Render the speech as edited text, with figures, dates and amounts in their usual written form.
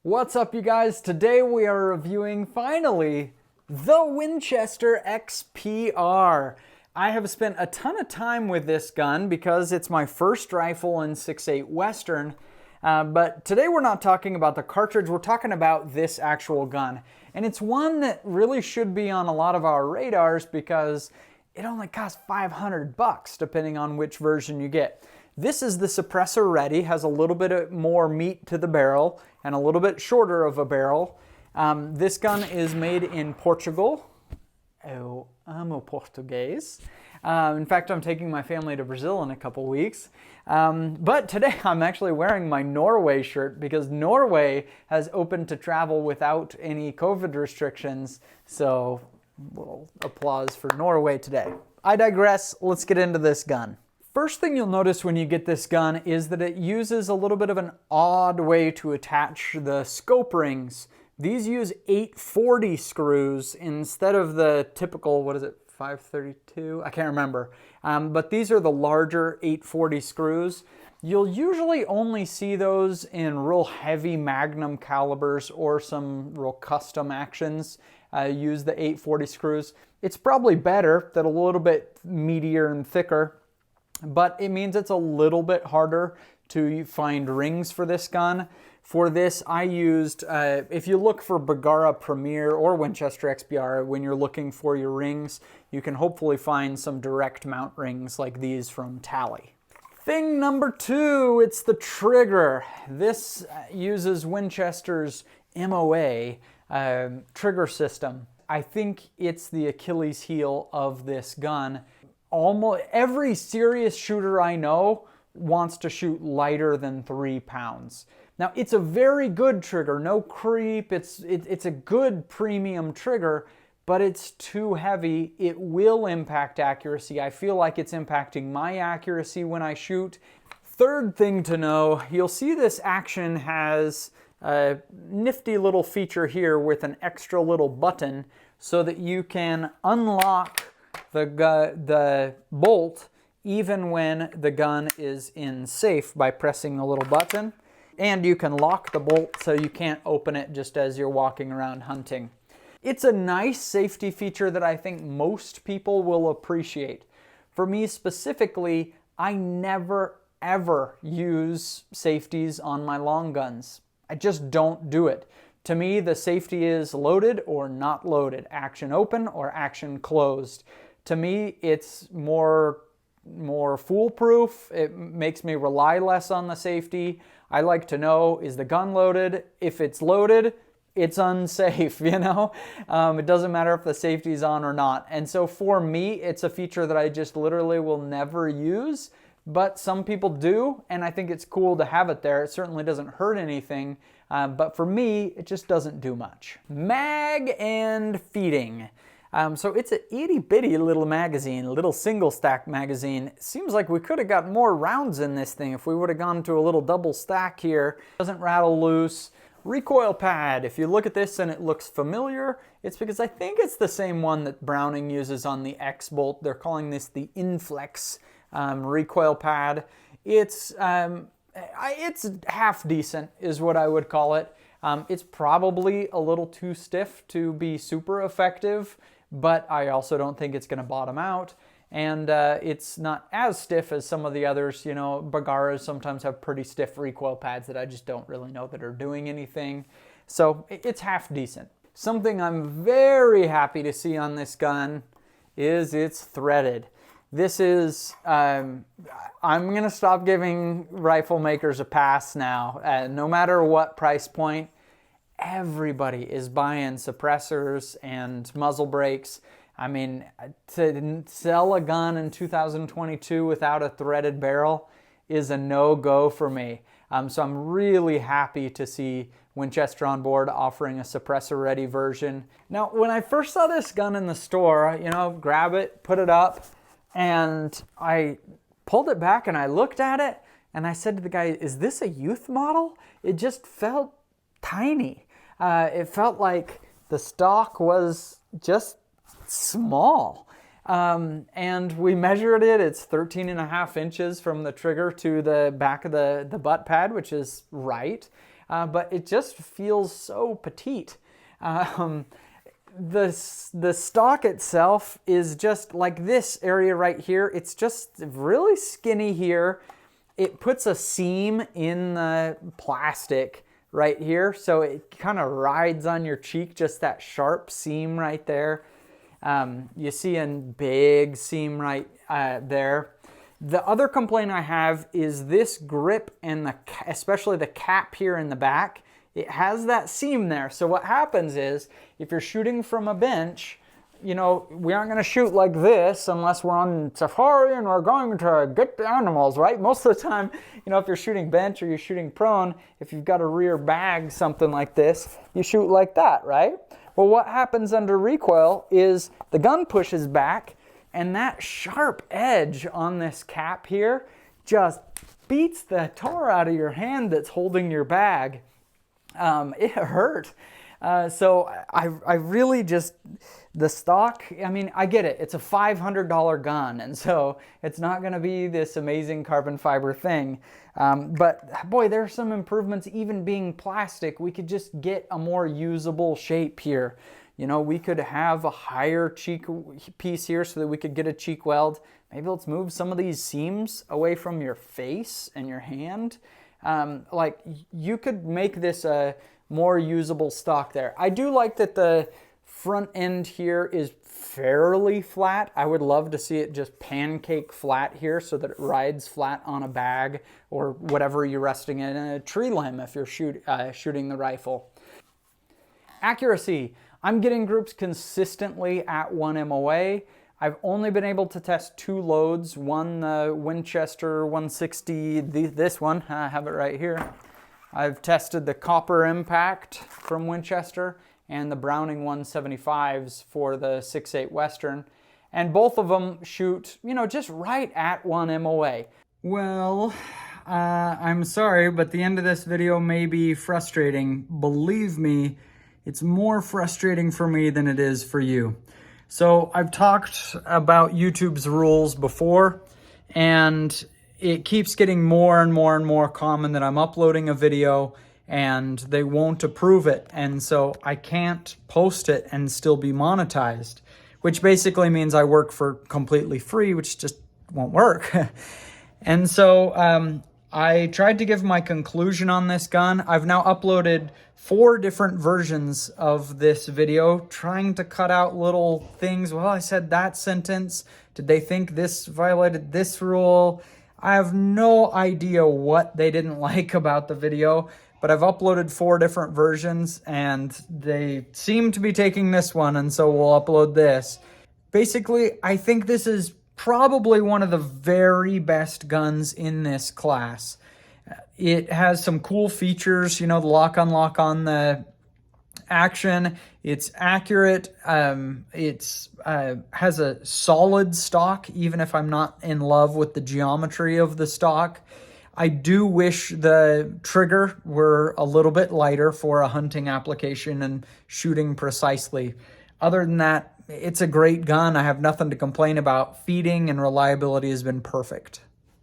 What's up, you guys? Today we are reviewing, finally, the Winchester XPR. I have spent a ton of time with this gun because it's my first rifle in 6.8 Western, but today we're not talking about the cartridge, we're talking about this actual gun. And it's one that really should be on a lot of our radars because it only costs $500 depending on which version you get. This is the suppressor ready, has a little bit more meat to the barrel and a little bit shorter of a barrel. This gun is made in Portugal. Eu amo português. In fact, I'm taking my family to Brazil in a couple weeks. But today I'm actually wearing my Norway shirt because Norway has opened to travel without any COVID restrictions. So, a little applause for Norway today. I digress. Let's get into this gun. First thing you'll notice when you get this gun is that it uses a little bit of an odd way to attach the scope rings. These use 840 screws instead of the typical, 532? I can't remember. But these are the larger 840 screws. You'll usually only see those in real heavy Magnum calibers or some real custom actions use the 840 screws. It's probably better that a little bit meatier and thicker, but it means it's a little bit harder to find rings for this gun. For this, I used, if you look for Bergara Premier or Winchester XPR, when you're looking for your rings, you can hopefully find some direct mount rings like these from Tally. Thing number two, it's the trigger. This uses Winchester's MOA trigger system. I think it's the Achilles heel of this gun. Almost every serious shooter I know wants to shoot lighter than 3 pounds. Now, it's a very good trigger, no creep, it's a good premium trigger, but it's too heavy. It will impact accuracy. I feel like it's impacting my accuracy when I shoot. Third thing to know, you'll see this action has a nifty little feature here with an extra little button so that you can unlock the bolt even when the gun is in safe by pressing a little button. And you can lock the bolt so you can't open it just as you're walking around hunting. It's a nice safety feature that I think most people will appreciate. For me specifically, I never ever use safeties on my long guns. I just don't do it. To me, the safety is loaded or not loaded, action open or action closed. To me, it's more foolproof. It makes me rely less on the safety. I like to know, is the gun loaded? If it's loaded, it's unsafe, you know? It doesn't matter if the safety's on or not. And so for me, it's a feature that I just literally will never use, but some people do, and I think it's cool to have it there. It certainly doesn't hurt anything, but for me, it just doesn't do much. Mag and feeding. So it's an itty bitty little magazine, a little single stack magazine. It seems like we could have got more rounds in this thing if we would have gone to a little double stack here. Doesn't rattle loose. Recoil pad, if you look at this and it looks familiar, it's because I think it's the same one that Browning uses on the X-Bolt. They're calling this the Inflex recoil pad. It's half decent is what I would call it. It's probably a little too stiff to be super effective, but I also don't think it's going to bottom out. And it's not as stiff as some of the others. You know, Bergaras sometimes have pretty stiff recoil pads that I just don't really know that are doing anything. So it's half decent. Something I'm very happy to see on this gun is it's threaded. This is, I'm going to stop giving rifle makers a pass now. No matter what price point, everybody is buying suppressors and muzzle brakes. I mean, to sell a gun in 2022 without a threaded barrel is a no-go for me. So I'm really happy to see Winchester on board offering a suppressor-ready version. Now, when I first saw this gun in the store, you know, grab it, put it up, and I pulled it back and I looked at it and I said to the guy, is this a youth model? It just felt tiny. It felt like the stock was just small. And we measured it. It's 13.5 inches from the trigger to the back of the butt pad, which is right. but it just feels so petite. The stock itself is just like this area right here. It's just really skinny here. It puts a seam in the plastic right here, so it kind of rides on your cheek, just that sharp seam right there. You see a big seam right there. The other complaint I have is this grip and especially the cap here in the back. It has that seam there. So what happens is, if you're shooting from a bench, you know, we aren't going to shoot like this unless we're on safari and we're going to get the animals, right? Most of the time, you know, if you're shooting bench or you're shooting prone, if you've got a rear bag, something like this, you shoot like that, right? Well, what happens under recoil is the gun pushes back, and that sharp edge on this cap here just beats the tar out of your hand that's holding your bag. It hurt. So I really just, the stock, I mean, I get it. It's a $500 gun, and so it's not going to be this amazing carbon fiber thing. But boy, there's some improvements even being plastic. We could just get a more usable shape here. You know, we could have a higher cheek piece here so that we could get a cheek weld. Maybe let's move some of these seams away from your face and your hand. Like, you could make this a more usable stock there. I do like that the front end here is fairly flat. I would love to see it just pancake flat here so that it rides flat on a bag or whatever you're resting in a tree limb if you're shooting the rifle. Accuracy. I'm getting groups consistently at 1 MOA. I've only been able to test 2 loads, one the Winchester 160, this one, I have it right here. I've tested the Copper Impact from Winchester and the Browning 175s for the 6.8 Western. And both of them shoot, you know, just right at 1 MOA. Well, I'm sorry, but the end of this video may be frustrating. Believe me, it's more frustrating for me than it is for you. So I've talked about YouTube's rules before, and it keeps getting more and more and more common that I'm uploading a video and they won't approve it. And so I can't post it and still be monetized, which basically means I work for completely free, which just won't work. And so I tried to give my conclusion on this gun. I've now uploaded 4 different versions of this video, trying to cut out little things. Well, I said that sentence. Did they think this violated this rule? I have no idea what they didn't like about the video, but I've uploaded 4 different versions and they seem to be taking this one, and so we'll upload this. Basically, I think this is probably one of the very best guns in this class. It has some cool features, you know, the lock-unlock on the action. It's accurate. It's has a solid stock, even if I'm not in love with the geometry of the stock. I do wish the trigger were a little bit lighter for a hunting application and shooting precisely. Other than that, it's a great gun. I have nothing to complain about. Feeding and reliability has been perfect.